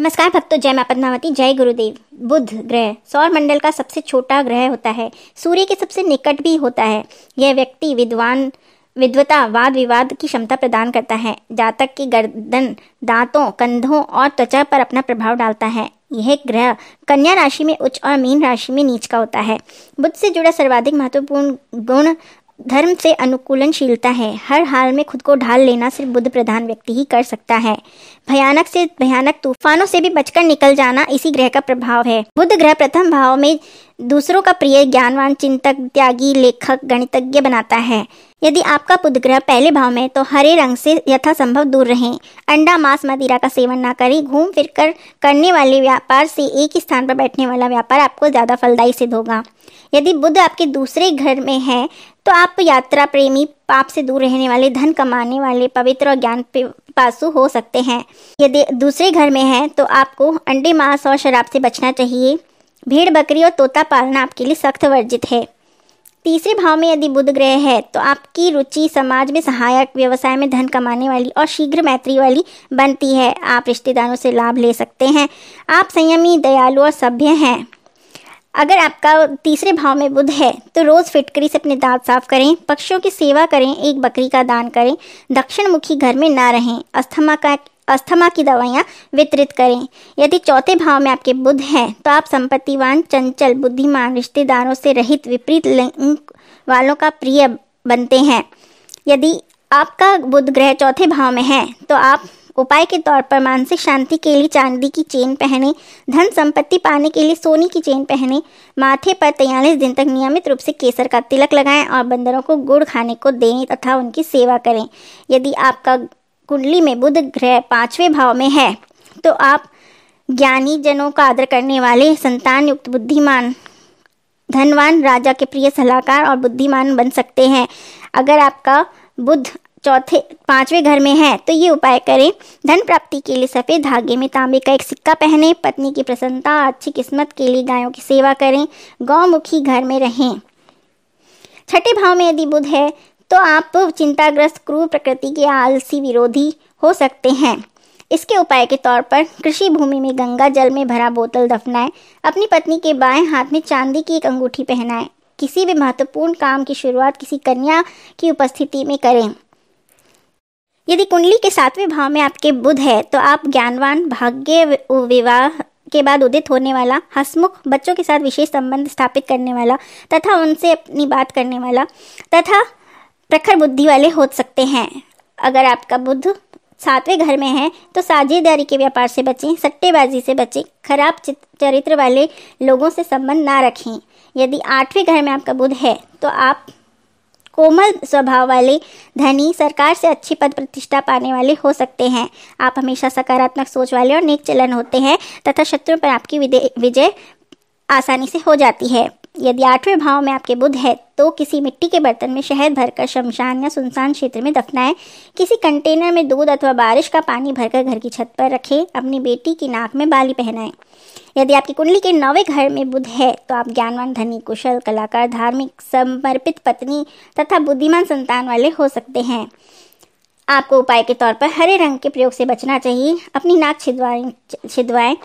नमस्कार भक्तों, जय मां पद्मावती, जय गुरुदेव। बुध ग्रह सौर मंडल का सबसे छोटा ग्रह होता है, सूर्य के सबसे निकट भी होता है। यह व्यक्ति विद्वता, वाद विवाद की क्षमता प्रदान करता है। जातक की गर्दन, दांतों, कंधों और त्वचा पर अपना प्रभाव डालता है। यह ग्रह कन्या राशि में उच्च और मीन राशि में नीच का होता है। बुध से जुड़ा सर्वाधिक महत्वपूर्ण गुण धर्म से अनुकूलनशीलता है। हर हाल में खुद को ढाल लेना सिर्फ बुध प्रधान व्यक्ति ही कर सकता है। भयानक से भयानक तूफानों से भी बचकर निकल जाना इसी ग्रह का प्रभाव है। बुध ग्रह प्रथम भाव में दूसरों का प्रिय, ज्ञानवान, चिंतक, त्यागी, लेखक, गणितज्ञ बनाता है। यदि आपका बुध ग्रह पहले भाव में तो हरे रंग से यथासंभव दूर रहें। अंडा, मांस, मदिरा का सेवन ना करें। घूम फिर कर करने वाले व्यापार से एक ही स्थान पर बैठने वाला व्यापार आपको ज्यादा फलदायी सिद्ध होगा। यदि बुध आपके दूसरे घर में है तो आप यात्रा प्रेमी, पाप से दूर रहने वाले, धन कमाने वाले, पवित्र और ज्ञान पासु हो सकते हैं। यदि दूसरे घर में है तो आपको अंडे, मांस और शराब से बचना चाहिए। भेड़, बकरी और तोता पालना आपके लिए सख्त वर्जित है। तीसरे भाव में यदि बुध ग्रह है तो आपकी रुचि समाज में सहायक, व्यवसाय में धन कमाने वाली और शीघ्र मैत्री वाली बनती है। आप रिश्तेदारों से लाभ ले सकते हैं। आप संयमी, दयालु और सभ्य हैं। अगर आपका तीसरे भाव में बुध है तो रोज फिटकरी से अपने दांत साफ करें, पक्षियों की सेवा करें, एक बकरी का दान करें, दक्षिण मुखी घर में ना रहें, अस्थमा की दवाइयाँ वितरित करें। यदि चौथे भाव में आपके बुध हैं तो आप संपत्तिवान, चंचल, बुद्धिमान, रिश्तेदारों से रहित, विपरीत लिंग वालों का प्रिय बनते हैं। यदि आपका बुध ग्रह चौथे भाव में है तो आप उपाय के तौर पर मानसिक शांति के लिए चांदी की चेन पहने, धन संपत्ति पाने के लिए सोने की चेन पहने, माथे पर 43 दिन तक नियमित रूप से केसर का तिलक लगाएं और बंदरों को गुड़ खाने को दें तथा उनकी सेवा करें। यदि आपका कुंडली में बुध ग्रह पांचवें भाव में है तो आप ज्ञानी जनों का आदर करने वाले, संतान युक्त, बुद्धिमान, धनवान, राजा के प्रिय सलाहकार और बुद्धिमान बन सकते हैं। अगर आपका बुध पांचवें घर में है तो ये उपाय करें। धन प्राप्ति के लिए सफेद धागे में तांबे का एक सिक्का पहने, पत्नी की प्रसन्नता, अच्छी किस्मत के लिए गायों की सेवा करें, गौमुखी घर में रहें। छठे भाव में यदि बुध है तो आप चिंताग्रस्त, क्रूर प्रकृति के आलसी विरोधी हो सकते हैं। इसके उपाय के तौर पर कृषि भूमि में गंगा जल में भरा बोतल दफनाएं, अपनी पत्नी के बाएं हाथ में चांदी की एक अंगूठी पहनाएं। किसी भी महत्वपूर्ण काम की शुरुआत किसी कन्या की उपस्थिति में करें। यदि कुंडली के सातवें भाव में आपके बुध है तो आप ज्ञानवान, भाग्य, विवाह के बाद उदित होने वाला, हंसमुख, बच्चों के साथ विशेष संबंध स्थापित करने वाला तथा उनसे अपनी बात करने वाला तथा प्रखर बुद्धि वाले हो सकते हैं। अगर आपका बुध सातवें घर में है तो साझेदारी के व्यापार से बचें, सट्टेबाजी से बचें, खराब चरित्र वाले लोगों से संबंध ना रखें। यदि आठवें घर में आपका बुध है तो आप कोमल स्वभाव वाले, धनी, सरकार से अच्छी पद प्रतिष्ठा पाने वाले हो सकते हैं। आप हमेशा सकारात्मक सोच वाले और नेक चलन होते हैं तथा शत्रुओं पर आपकी विजय आसानी से हो जाती है। यदि आठवें भाव में आपके बुध है तो किसी मिट्टी के बर्तन में शहद भरकर शमशान या सुनसान क्षेत्र में दफनाएं। किसी कंटेनर में दूध अथवा बारिश का पानी भरकर घर की छत पर रखें। अपनी बेटी की नाक में बाली पहनाएं। यदि आपकी कुंडली के 9वें घर में बुध है तो आप ज्ञानवान, धनी, कुशल, कलाकार, धार्मिक, समर्पित पत्नी तथा बुद्धिमान संतान वाले हो सकते हैं। आपको उपाय के तौर पर हरे रंग के प्रयोग से बचना चाहिए। अपनी नाक छिदवाएं।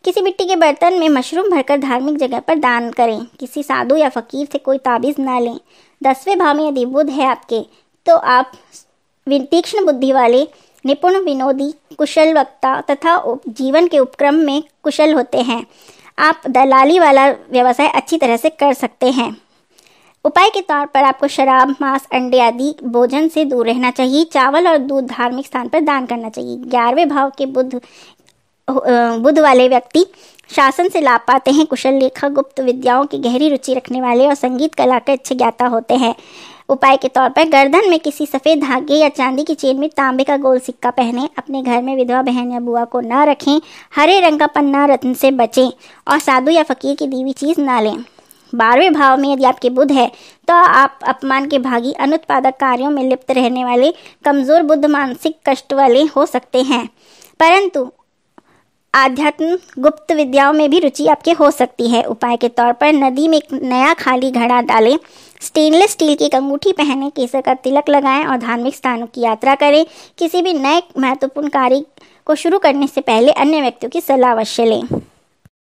किसी मिट्टी के बर्तन में मशरूम भरकर धार्मिक जगह पर दान करें। किसी साधु या फकीर से कोई ताबीज ना लें। 10वें भाव में यदि बुध है आपके तो आप तीक्ष्ण बुद्धि वाले, निपुण, विनोदी, कुशल वक्ता तथा जीवन के उपक्रम में कुशल होते हैं। आप दलाली वाला व्यवसाय अच्छी तरह से कर सकते हैं। उपाय के तौर पर आपको शराब, मांस, अंडे आदि भोजन से दूर रहना चाहिए। चावल और दूध धार्मिक स्थान पर दान करना चाहिए। 11वें भाव के बुध वाले व्यक्ति शासन से लाभ पाते हैं। कुशल, लेखक, गुप्त विद्याओं की गहरी रुचि रखने वाले और संगीत कला के अच्छे ज्ञाता होते हैं। उपाय के तौर पर गर्दन में किसी सफेद धागे या चांदी की चेन में तांबे का गोल सिक्का पहने। अपने घर में विधवा बहन या बुआ को न रखें। हरे रंग का पन्ना रत्न से बचें और साधु या फकीर की दी हुई चीज ना लें। 12वें भाव में यदि आपके बुध है तो आप अपमान के भागी, अनुत्पादक कार्यों में लिप्त रहने वाले, कमजोर बुद्ध, मानसिक कष्ट वाले हो सकते हैं। परंतु आध्यात्म गुप्त विद्याओं में भी रुचि आपके हो सकती है। उपाय के तौर पर नदी में एक नया खाली घड़ा डालें, स्टेनलेस स्टील की एक अंगूठी पहने, केसर का तिलक लगाएं और धार्मिक स्थानों की यात्रा करें। किसी भी नए महत्वपूर्ण कार्य को शुरू करने से पहले अन्य व्यक्तियों की सलाह अवश्य लें।